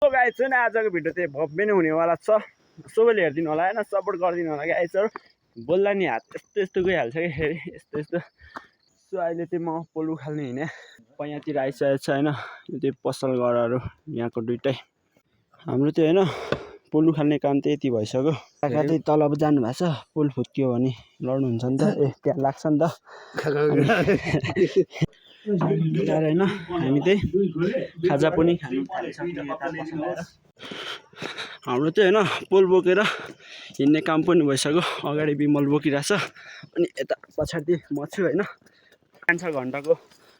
So guys चाहिँ आजको video चाहिँ भव्य नै हुनेवाला छ। सबैले हेरिदिनु होला हैन, सपोर्ट गरिदिनु होला गाइसहरु। बोल्दा नि हात यस्तो यस्तो गइहाल्छ कि फेरि यस्तो यस्तो। सो अहिले चाहिँ म पोलु खाल्ने हिँडे पैयातिर आइसकेको छ हैन। यो चाहिँ पसल घरहरु यहाँको दुईटै हाम्रो चाहिँ हैन पोलु खाल्ने काम चाहिँ यति भइसक्यो। काका चाहिँ तल अब जानु भएको छ, पुल फुत्कियो भने लड्नुहुन्छ नि त, त्यहाँ लाग्छ नि त हैन। हामी चाहिँ खाजा पनि खानु थालिसक्यौँ यता पसल आएर। हाम्रो चाहिँ हैन पोल बोकेर हिँड्ने काम पनि भइसक्यो। अगाडि बिमल बोकिरहेछ अनि यता पछाडि म छु हैन। 5-6 घण्टाको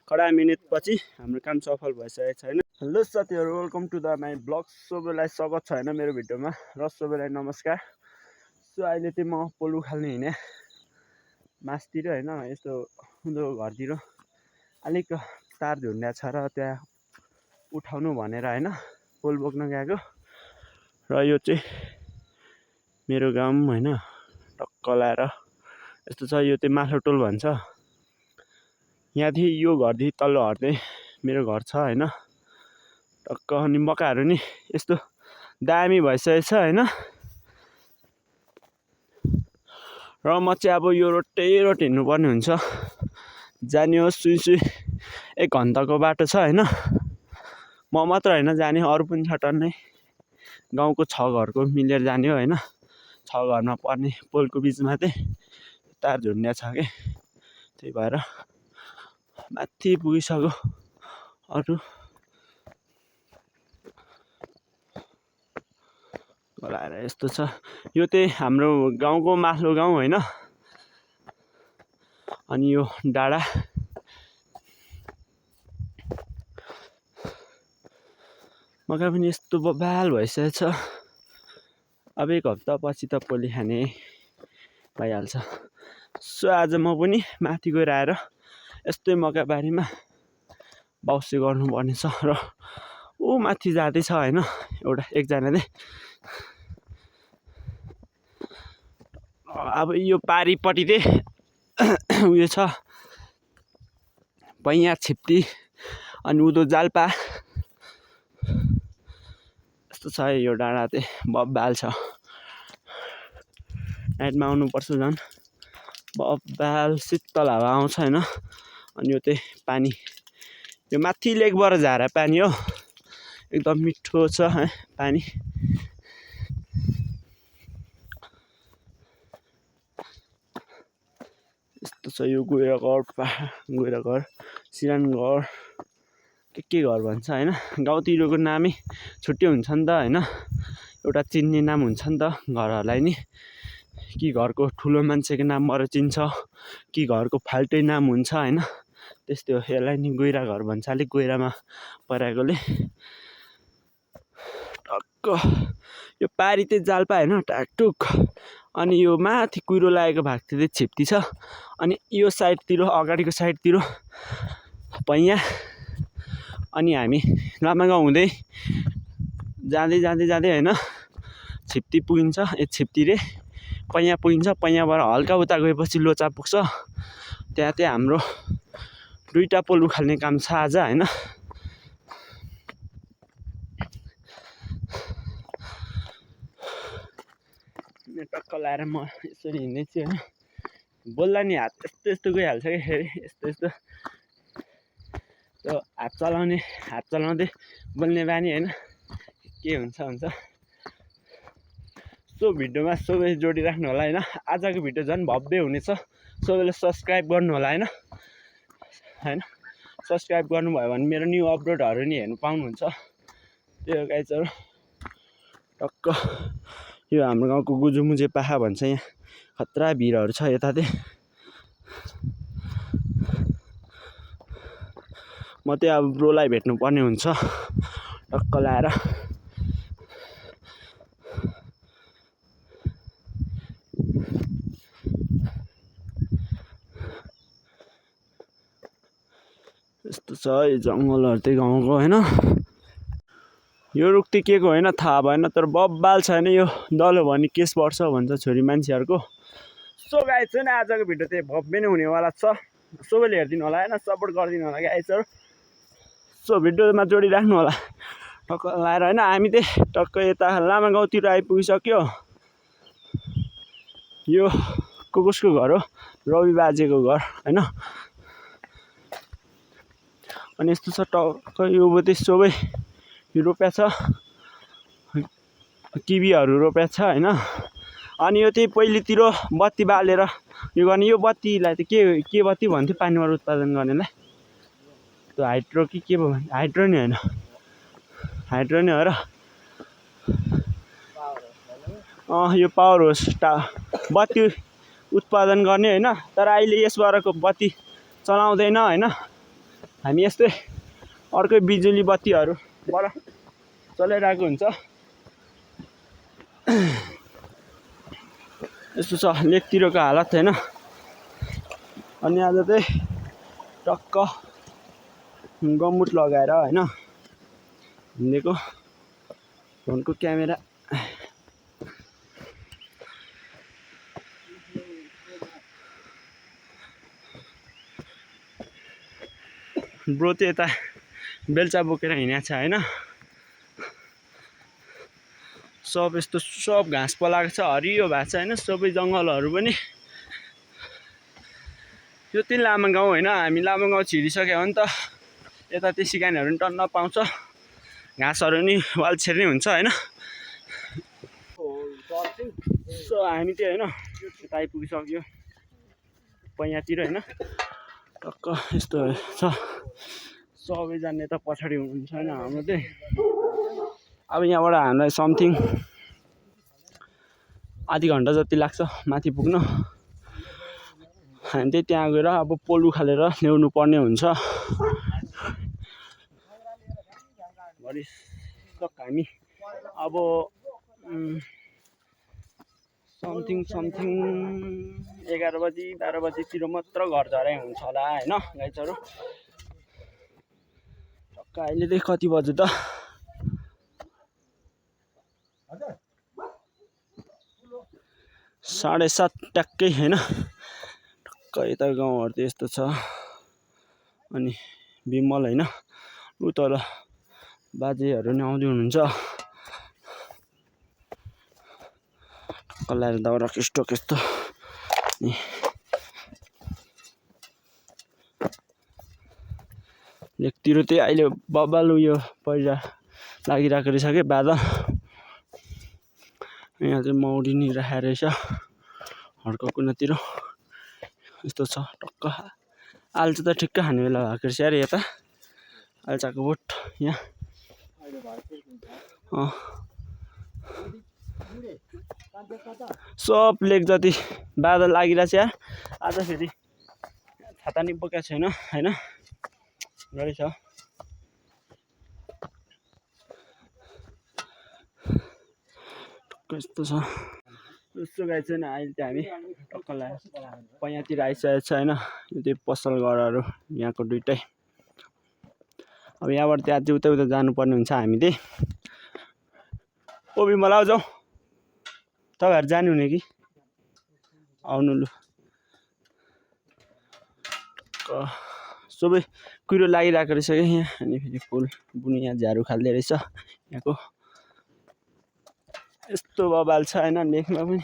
कडा मिनेटपछि हाम्रो काम सफल भइसकेको छ हैन। हेलो साथीहरु, welcome to the my blog. सबैलाई स्वागत छ हैन मेरो भिडियोमा र सबैलाई नमस्कार। सो अहिले चाहिँ म पोलु खाल्ने हिँडे मासतिर हैन, यस्तो उनीहरुको घरतिर अलिक तार झुन्ड्या छ र त्यहाँ उठाउनु भनेर हैन पोल बोक्न गएको। र यो चाहिँ मेरो गाउँ हैन, टक्क लाएर यस्तो छ। यो चाहिँ माथोटोल भन्छ। यहाँदेखि यो घरदेखि तल्लो घर चाहिँ मेरो घर छ हैन। टक्क अनि मकाहरू नि यस्तो दामी भइसकेको छ हैन। र म चाहिँ अब यो रोटै रोट हिँड्नुपर्ने हुन्छ। जाने हो सुई सुई 1 घन्टाको बाटो छ हैन। म मात्र हैन जाने, अरू पनि छ टन्नै। गाउँको 6 घरको मिलेर जाने हो हैन। 6 घरमा पर्ने पोलको बिचमा चाहिँ तार झुन्ड्या छ के, त्यही भएर माथि पुगिसक्यो। अरू गलाएर यस्तो छ। यो चाहिँ हाम्रो गाउँको माथिल्लो गाउँ हैन। अनि यो डाँडा मकै पनि यस्तो बबाल भइसकेको छ। अब 1 हप्ता पछि त पोली खाने भइहाल्छ। सो आज म पनि माथि गएर आएर यस्तै मकै बारीमा बाउसे गर्नुपर्ने छ। र ऊ माथि जाँदैछ हैन एकजना चाहिँ। अब यो पारीपट्टि चाहिँ उयो छ, पैया छिप्ती अनि उदो जाल्पा यस्तो छ। यो डाँडा चाहिँ बब्बाल छ। नाइटमा आउनुपर्छ झन् बब्बाल शीतल हावा आउँछ हैन। अनि यो चाहिँ पानी, यो माथि लेकबाट झारा पानी हो, एकदम मिठो छ पानी। यस्तो छ। यो गैराघर सिरानघर के घर भन्छ हैन। गाउँतिरको नामै छुट्टै हुन्छ नि त हैन। एउटा चिन्ने नाम हुन्छ नि त घरहरूलाई नि। कि घरको ठुलो मान्छेको नामबाट चिन्छ, कि घरको फाल्टै नाम हुन्छ हैन। त्यस्तै हो। यसलाई नि गैराघर भन्छ, अलिक गैरामा परेकोले। टक्क यो पारी चाहिँ जाल्पा हैन, टाकटुक। अनि यो माथि कुहिरो लागेको भाग चाहिँ छिप्ती छ। अनि यो साइडतिर अगाडिको साइडतिर पैया। अनि हामी लामागाउँ हुँदै जाँदै हैन छिप्ती पुगिन्छ। छिप्ती रे पैया पुगिन्छ। पैयाबाट हल्का उता गएपछि लोचा पुग्छ। त्यहाँ चाहिँ हाम्रो 2टा पोल उखाल्ने काम छ आज हैन। टक्क लाएर म यसरी हिँड्दैछु हैन। बोल्दा नि हात यस्तो यस्तो गइहाल्छ कि फेरि यस्तो यस्तो। त्यो हात चलाउँदै बोल्ने बानी हैन, के हुन्छ। सो भिडियोमा सबै जोडिराख्नु होला हैन। आजको भिडियो झन् भव्य हुनेछ। सबैले सब्सक्राइब गर्नु होला हैन। सब्सक्राइब गर्नुभयो भने मेरो न्यू अपलोडहरू नि हेर्नु पाउनुहुन्छ। त्यो गाइजहरु टक्क यो हाम्रो गाउँको गुजुमुजे पाखा भन्छ। यहाँ खतरा भिरहरू छ यता चाहिँ। म चाहिँ अब ब्रोलाई भेट्नु पर्ने हुन्छ टक्क लाएर। यस्तो छ यो जङ्गलहरू चाहिँ गाउँको हैन। यो रुख चाहिँ के को हैन थाहा भएन, तर बब्बाल छ हैन। यो दल्यो भने केस पर्छ भन्छ छोरी मान्छेहरूको। सो गाइस चाहिँ आजको भिडियो चाहिँ भव्य नै हुनेवाला छ। सबैले हेरिदिनु होला हैन, सपोर्ट गरिदिनु होला गाइसहरु। सो भिडियोमा जोडिराख्नु होला। टक्क लाएर होइन हामी चाहिँ टक्क यता लामा गाउँतिर आइपुगिसक्यो। यो कसको घर हो? रवि बाजेको घर होइन। अनि यस्तो छ टक्क यो चाहिँ सबै रोप्या छ, किबीहरू रोप्या छ होइन। अनि यो चाहिँ पहिलेतिर बत्ती बालेर यो गर्ने। यो बत्तीलाई चाहिँ के बत्ती भन्थ्यो पानीबाट उत्पादन गर्नेलाई? त्यो हाइड्रो कि के भयो? हाइड्रो नि होइन, हाइड्रो नै हो र। यो पावर हाउस बत्ती उत्पादन गर्ने होइन। तर अहिले यसबारको बत्ती चलाउँदैन होइन। हामी यस्तै अर्कै बिजुली बत्तीहरूबाट चलाइरहेको हुन्छ। यस्तो छ लेकतिरको हालत होइन। अनि आज चाहिँ टक्क गम्बुट लगाएर होइन हिँडेको। फोनको क्यामेरा ब्रो चाहिँ यता बेल्चा बोकेर हिँडेको छ होइन। सब यस्तो सब घाँस पलाएको छ, हरियो भएको छ होइन। सबै जङ्गलहरू पनि। यो चाहिँ लामा गाउँ होइन। हामी लामा गाउँ छिरिसक्यो भने त यता चाहिँ सिकानीहरू पनि टन्न पाउँछ, घाँसहरू नि वालछेरी हुन्छ होइन। सो हामी चाहिँ होइन यता आइपुगिसक्यो पैयातिर होइन। टक्क यस्तो छ, सबैजना यता पछाडि हुनुहुन्छ होइन। हाम्रो चाहिँ अब यहाँबाट हामीलाई समथिङ आधी घन्टा जति लाग्छ माथि पुग्न। हामी चाहिँ त्यहाँ गएर अब पोल उखालेर ल्याउनु पर्ने हुन्छ। भरिसक हामी अब समथिङ 11 बजी 12 बजीतिर मात्र घर झराइ हुन्छ होला होइन गाइजहरू। टक्क अहिले चाहिँ कति बज्यो त? 7:30 ट्याक्कै होइन। टक्क यता गाउँहरू चाहिँ यस्तो छ। अनि बिमल होइन उ तल बाजेहरू नि आउँदै हुनुहुन्छ। कलाएर दाउरा स्टोक यस्तो। लेकतिर चाहिँ अहिले बबाल उयो पहिरा लागिरहेको रहेछ कि बादल। यहाँ चाहिँ मौरी नि राखेको रहेछ हड्को कुनातिर यस्तो छ। टक्क आल्चा त ठिक्क खाने बेला भएको रहेछ अरे यता आल्चाको बोट यहाँ। सब लेक जति बादल लागिरहेछ यार। आज फेरि छाता नि बोकेको छैन होइन, गाडी छ। यस्तो छ यस्तो गाई छैन। अहिले चाहिँ हामी टक्क पैयातिर आइसकेको छ होइन। यो चाहिँ पसल घरहरू यहाँको दुइटै। अब यहाँबाट त्यहाँ चाहिँ उता जानुपर्ने हुन्छ हामी चाहिँ। ओ बिमल आऊ जाउँ, तपाईँहरू जाने हुने कि आउनु लु। सबै कुरो लागिरहेको रहेछ कि यहाँ। अनि फेरि फुल बुनि यहाँ झारू खाल्दै रहेछ यहाँको। यस्तो बबाल छ होइन लेखमा पनि।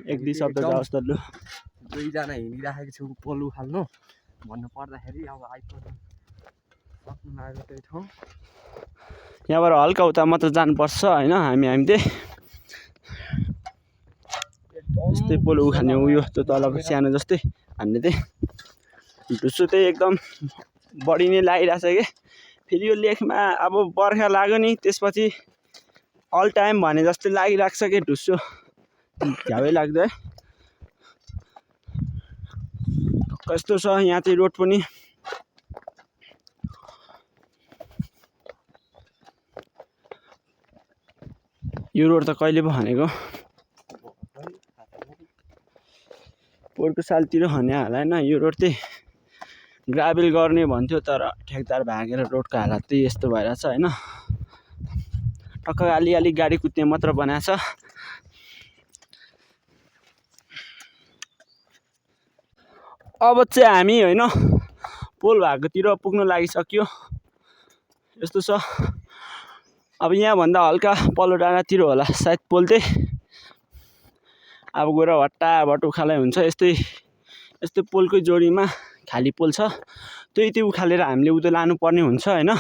एक दुई शब्द जाओस् त लु। दुईजना हिँडिराखेको छु पोल उखाल्नु भन्नु पर्दाखेरि अब आइपुग्नु सक्नु लागेको त्यही ठाउँ। यहाँबाट हल्का उता मात्र जानुपर्छ होइन। हामी चाहिँ यस्तै पोल उखाल्ने उयो त्यो तलको सानो जस्तै हामीले चाहिँ ढुसो चाहिँ एकदम बढी नै लागिरहेछ कि। फेरि यो लेखमा अब बर्खा लाग्यो नि त्यसपछि अल टाइम भने जस्तै लागिरहेको छ कि ढुसो झ्यावै लाग्दो है। कस्तो छ यहाँ चाहिँ रोड पनि। यो रोड त कहिले पो खनेको? पोहोरको सालतिर खने होला होइन। यो रोड चाहिँ ग्राभेल गर्ने भन्थ्यो तर ठेकदार भागेर रोडको हालत चाहिँ यस्तो भइरहेछ होइन। टक्क अलिअलि गाडी कुद्ने मात्र बनाएको छ। अब चाहिँ हामी होइन पोल भएकोतिर पुग्न लागिसक्यो। यस्तो छ। अब यहाँभन्दा हल्का पल्लो डाँडातिर होला सायद पोल चाहिँ। अब गएर हट्टाबाट उखालै हुन्छ। यस्तै पोलकै जोडीमा खाली पोल छ। त्यो यति उखालेर हामीले उता लानुपर्ने हुन्छ होइन।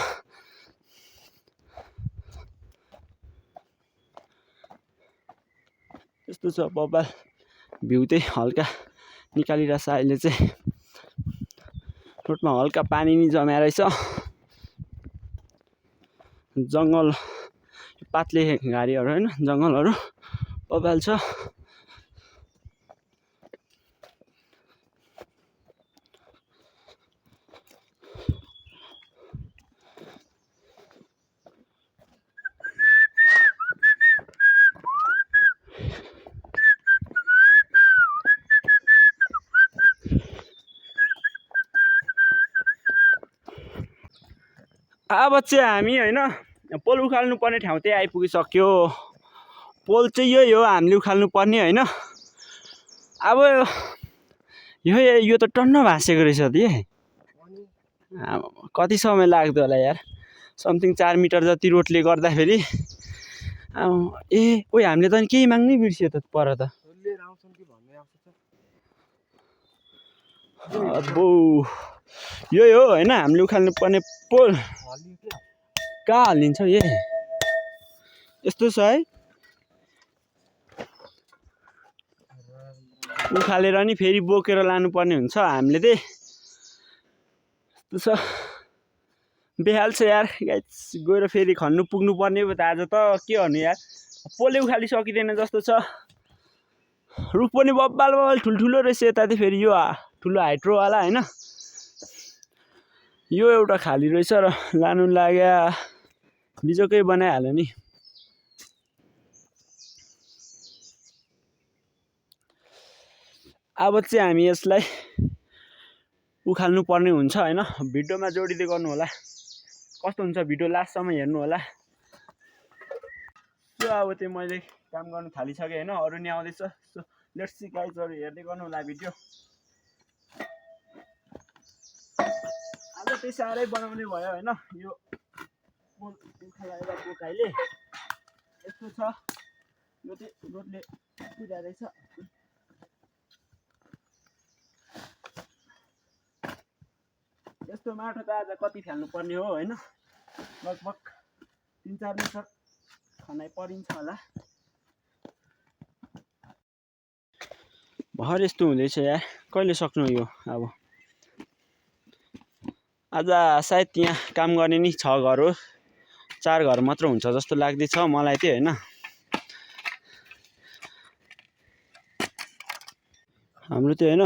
यस्तो छ बब्बाल भ्यू चाहिँ हल्का निकालिरहेछ अहिले चाहिँ। रोडमा हल्का पानी नि जम्या रहेछ। जङ्गल पातले घारीहरू होइन जङ्गलहरू बब्बाल छ। अब चाहिँ हामी होइन पोल उखाल्नु पर्ने ठाउँ चाहिँ आइपुगिसक्यो। पोल चाहिँ यही हो हामीले उखाल्नु पर्ने होइन। अब यो त टन्न भाँसेको रहेछ दि। कति समय लाग्दो होला यार। समथिङ 4 मिटर जति रोडले गर्दाखेरि। ओइ हामीले त केही माग्नै बिर्सियो त पर त। अब्बो यही हो होइन हामीले उखाल्नु पर्ने पोल। कहाँ हालिन्छ यस्तो छ है। उखालेर नि फेरि बोकेर लानुपर्ने हुन्छ हामीले चाहिँ। यस्तो छ बेहाल छ यार गाइस। गएर फेरि खन्नु पुग्नु पर्ने हो त आज त के गर्नु यार। पोलै उखालि सकिँदैन जस्तो छ। रुख पनि बब्बाल ठुल्ठुलो रहेछ यता चाहिँ फेरि यो ठुलो हाइड्रोवाला होइन। यो एउटा खाली रहेछ र लानु लाग्या बिजोकै बनाइहाल्यो नि। अब चाहिँ हामी यसलाई उखाल्नु पर्ने हुन्छ होइन। भिडियोमा जोडिँदै गर्नु होला। कस्तो हुन्छ भिडियो लास्टसम्म हेर्नु होला। त्यो अब चाहिँ मैले काम गर्नु थालिसकेँ होइन। अरू नि आउँदैछ। सो लेट्स सी गाइजहरू हेर्दै गर्नु होला भिडियो। आज चाहिँ साह्रै बनाउने भयो होइन। यो पोल उखालेर बोकाइले यस्तो छ। यो चाहिँ रोडले कुदा रहेछ। यस्तो माटो त आज कति फाल्नु पर्ने हो होइन। लगभग 3-4 मिटर खनाइ परिन्छ होला। भर यस्तो हुँदैछ यार। कहिले सक्नु यो अब। आज सायद यहाँ काम गर्ने नि 6 घर हो। 4 घर मात्र हुन्छ जस्तो लाग्दैछ मलाई चाहिँ होइन। हाम्रो त्यो होइन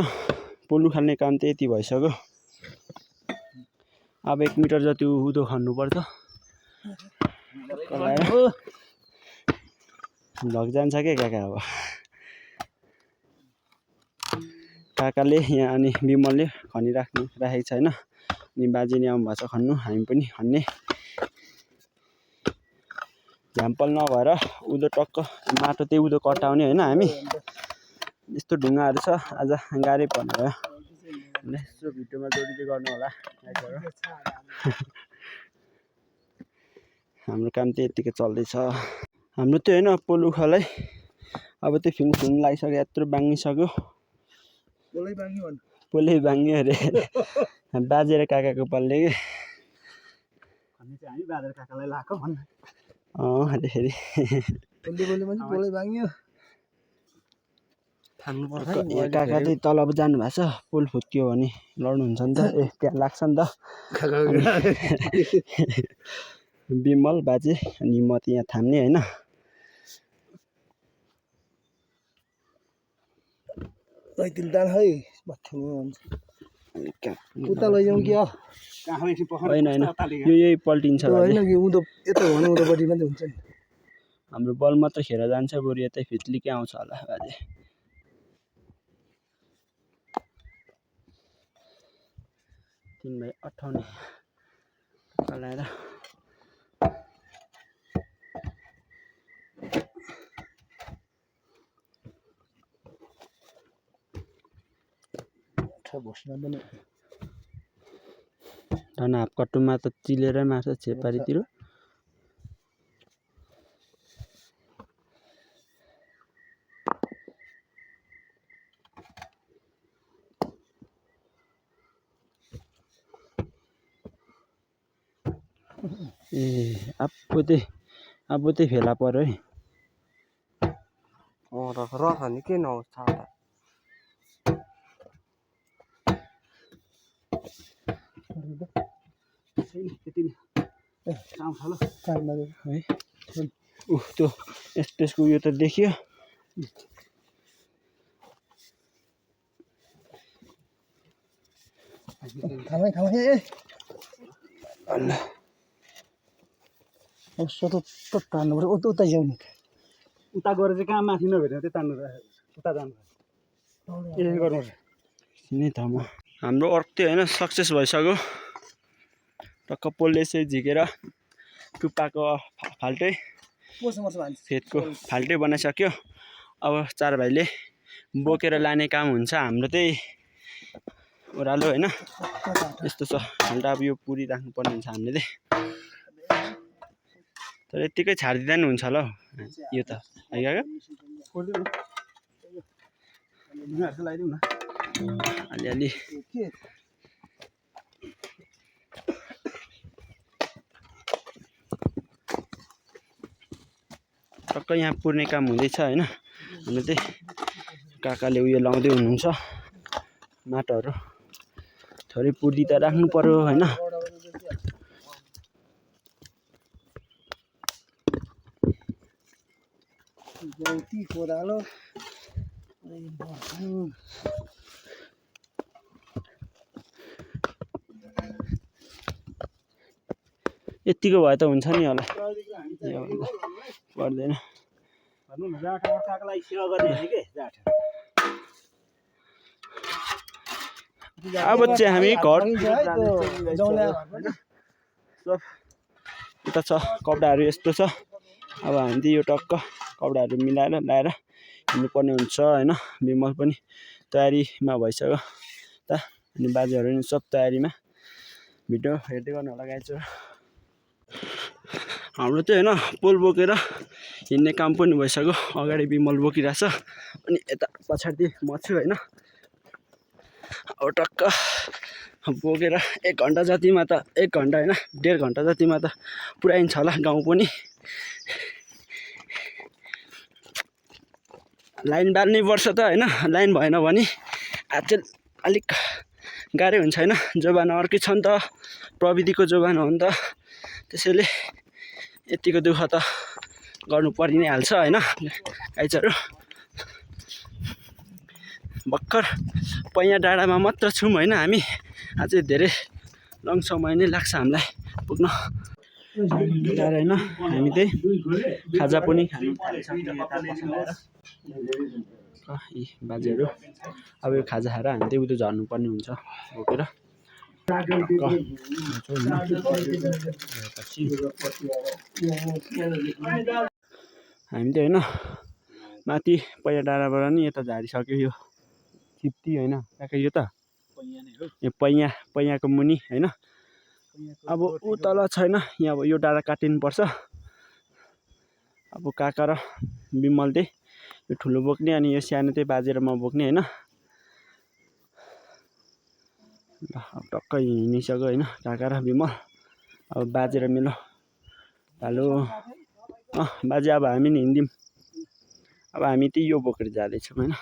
पोल उखाल्ने काम चाहिँ यति भइसक्यो। अब 1 मिटर जति उँधो खन्नुपर्छ। भग जान्छ के काका। अब काकाले यहाँ अनि विमलले खनिराखेको छ होइन। अनि बाजे नि आउनु भएको छ खन्नु। हामी पनि खन्ने। झ्याम्पल नभएर उँधो टक्क माटो त्यही उँधो कटाउने होइन हामी। यस्तो ढुङ्गाहरू छ आज गाह्रै पर्ने भयो। यसो भिडियोमा जोडिँदै गर्नु होला। हाम्रो काम चाहिँ यतिकै चल्दैछ। हाम्रो त्यो होइन पोल उखालै अब चाहिँ फिङ लागिसक्यो। यत्रो बाङ्गिसक्यो। पोलै बाङ्ग्यो अरे। बाजे र काकाको पाल्ले के हामी बाजे र काकालाई लाएको भन्नु। अरे फेरि काका चाहिँ तल अब जानु भएको छ। पोल फुत्कियो भने लड्नुहुन्छ नि त। त्यहाँ लाग्छ नि त। विमल बाजे अनि म त यहाँ थाम्ने होइन। होइन यो यही पल्टिन्छ। हाम्रो बल मात्र खेर जान्छ। बरु यतै फित्लिकै आउँछ होला बाजे। तीन भाइ 58 चलाएर झन् हाफ कट्टुमा त चिलेरै मार्छ छेपारीतिर। ए आफू फेला पर्यो है। रख नि के नहोस् थाहा है त्यो त्यसको उयो त देखियो। तान्नु पर्यो उता जाउनु उता गएर चाहिँ कहाँ माथि नभेट्ने त्यो तान्नु उता जानु यसरी गर्नु नि त म हाम्रो अर्क त्यो होइन सक्सेस भइसक्यो। टक्क पोलले चाहिँ झिकेर टुप्पाको फाल्टै फेदको फाल्टै बनाइसक्यो। अब चार भाइले बोकेर लाने काम हुन्छ हाम्रो चाहिँ ओह्रालो होइन यस्तो छ। हाल्दा अब यो पुरी राख्नुपर्ने हुन्छ हामीले चाहिँ, तर यत्तिकै छाडिदिँदा नि हुन्छ होला हौ यो त अलिअलि टक्क यहाँ पुर्ने काम हुँदैछ होइन। हाम्रो चाहिँ काकाले उयो लाउँदै हुनुहुन्छ माटोहरू थोरै पुर्दी त राख्नु पर्यो होइन। यतिको भए त हुन्छ नि होला पर्दैन। अब चाहिँ हामी घर यता छ कपडाहरू यस्तो छ। अब हामी चाहिँ यो टक्क कपडाहरू मिलाएर ल्याएर हिँड्नुपर्ने हुन्छ होइन। विमल पनि तयारीमा भइसक्यो त अनि बाजेहरू नि सब तयारीमा। भिडियो हेर्दै गर्नु होला गाइजहरू। हाम्रो चाहिँ होइन पोल बोकेर हिँड्ने काम पनि भइसक्यो। अगाडि विमल बोकिरहेछ अनि यता पछाडि म छु होइन। अब टक्क बोकेर 1 घन्टा जतिमा त 1 घन्टा होइन 1.5 घन्टा जतिमा त पुऱ्याइन्छ होला गाउँ पनि। लाइन बाल्नै पर्छ त होइन। लाइन भएन भने आज चाहिँ अलिक गाह्रै हुन्छ होइन। जमाना अर्कै छ नि त, प्रविधिको जमाना हो नि त, त्यसैले यतिको दुःख त गर्नु परि नै हाल्छ होइन गाइजहरू। भर्खर पैया डाँडामा मात्र छौँ होइन हामी। अझै धेरै लङ समय नै लाग्छ हामीलाई पुग्न होइन। हामी चाहिँ खाजा पनि खानु यी बाजेहरू। अब यो खाजा खाएर हामी चाहिँ उता झर्नुपर्ने हुन्छ बोकेर। हामी चाहिँ होइन माथि पैया डाँडाबाट नि यता झारिसक्यो। यो चिप्टी होइन काका यो त यो पैयाको मुनि होइन। अब ऊ तल छैन यहाँ। अब यो डाँडा काटिनुपर्छ। अब काका र विमल चाहिँ यो ठुलो बोक्ने अनि यो सानो चाहिँ बाजे र म बोक्ने होइन। ल अब टक्क हिँडिसक्यो होइन काका र विमल। अब बाजे र मेरो हेलो बाजे अब हामी नि हिँड्यौँ। अब हामी चाहिँ यो बोकेर जाँदैछौँ होइन।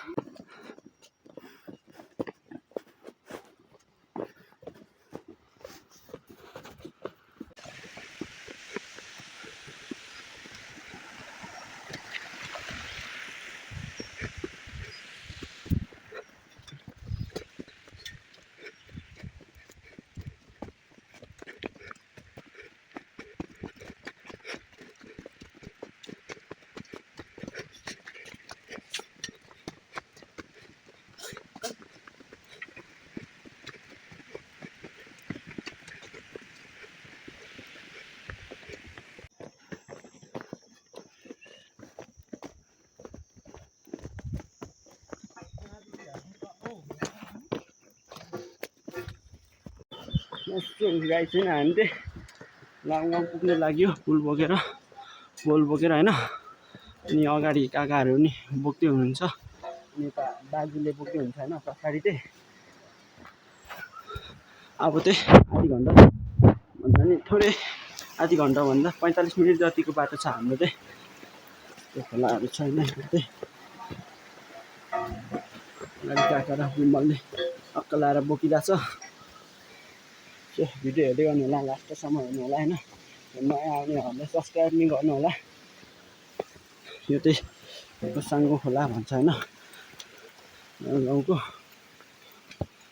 गाई छैन हामी चाहिँ लामगाउँ पुग्ने लाग्यो पोल बोकेर होइन अनि अगाडि काकाहरू नि बोक्दै हुनुहुन्छ अनि यता दाजुले बोक्दै हुन्छ होइन पछाडि चाहिँ अब चाहिँ आधी घन्टा भन्दा नि थोरै आधी घन्टाभन्दा 45 मिनट जतिको बाटो छ हाम्रो चाहिँ त्यो खोलाहरू छैन चाहिँ अगाडि काका र विमलले अक्क लाएर बोकिरहेछ भिडियो हेर्दै गर्नु होला लास्टसम्म हेर्नु होला होइन नयाँ आउनेहरूले सब्सक्राइब नि गर्नु होला यो चाहिँ साङ्गो खोला भन्छ होइन गाउँको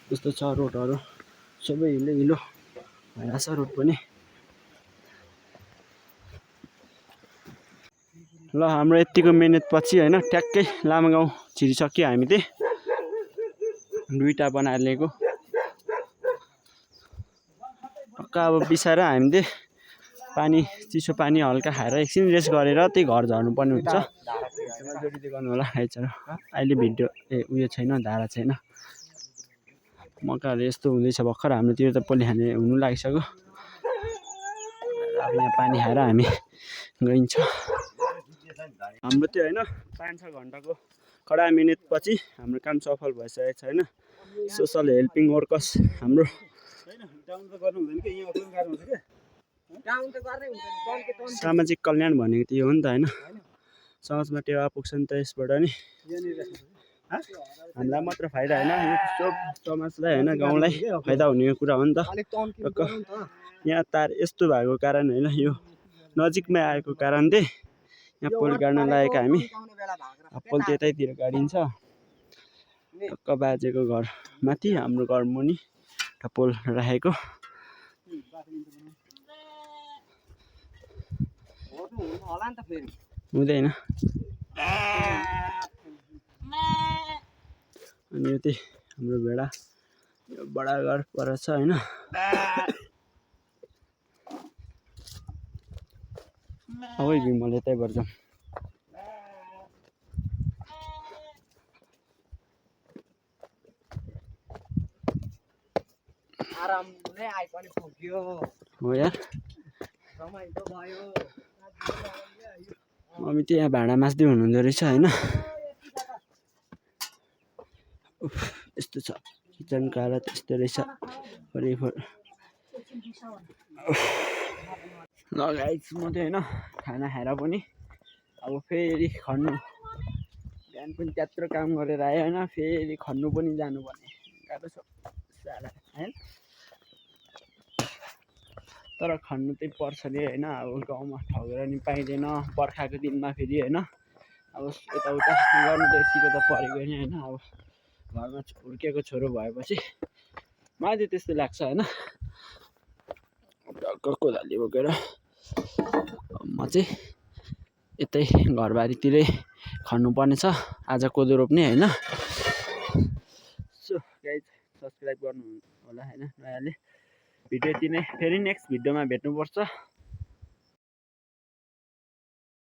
त्यस्तो छ रोडहरू सबै हिलो भइरहेछ रोड पनि ल हाम्रो यतिको मिहिनेतपछि होइन ट्याक्कै लामागाउँ छिरिसक्यो हामी चाहिँ दुईवटा बनाएर लिएको टक्क अब बिसाएर हामी चाहिँ पानी चिसो पानी हल्का खाएर एकछिन रेस्ट गरेर त्यही घर झर्नु पर्ने हुन्छ जोडिँदै गर्नु होला अहिले भिडियो उयो छैन धारा छैन मकैहरू यस्तो हुँदैछ भर्खर हाम्रोतिर त पोली खाने हुनु लागिसक्यो अब यहाँ पानी खाएर हामी गइन्छ हाम्रो त्यो होइन 5-6 घन्टाको कडा मिहिनेतपछि हाम्रो काम सफल भइसकेको छ होइन सोसल हेल्पिङ वर्कर्स हाम्रो सामाजिक कल्याण भनेको त यो हो नि त होइन समाजमा टेवा पुग्छ नि त यसबाट नि हामीलाई मात्र फाइदा होइन यो सब समाजलाई होइन गाउँलाई फाइदा हुने कुरा हो नि त यहाँ तार यस्तो भएको कारण होइन यो नजिकमै आएको कारण चाहिँ यहाँ पोल गाड्न लागेको हामी पोल त्यतैतिर गाडिन्छ टक्क बाजेको घर माथि हाम्रो घर मुनि पोल राखेको हुँदैन अनि यो चाहिँ हाम्रो भेडा यो बडा घर पर छ होइन अब विमल यतैबाट जाउँ आरामले आइपनि पुग्यो हो यार मम्मी चाहिँ यहाँ भाँडा माझ्दै हुनुहुँदो रहेछ होइन यस्तो छ किचनको हालत यस्तो रहेछ ल गाइस म चाहिँ होइन खाना खाएर पनि अब फेरि खन्नु बिहान पनि त्यत्रो काम गरेर आयो होइन फेरि खन्नु पनि जानुपर्ने गाह्रो छ साह्रो होइन तर खन्नु चाहिँ पर्छ नि होइन अब गाउँमा ठगेर नि पाइँदैन बर्खाको दिनमा फेरि होइन अब यताउता गर्नु त यतिको त परेको नि होइन अब घरमा हुर्केको छोरो भएपछि मलाई चाहिँ त्यस्तो लाग्छ होइन कोदाली बोकेर म चाहिँ यतै घरबारीतिरै खन्नुपर्ने छ आज कोदो रोप्ने होइन सो गाइज सब्सक्राइब गर्नु होला होइन नयाँले भिडियो यति नै फेरि नेक्स्ट भिडियोमा भेट्नुपर्छ।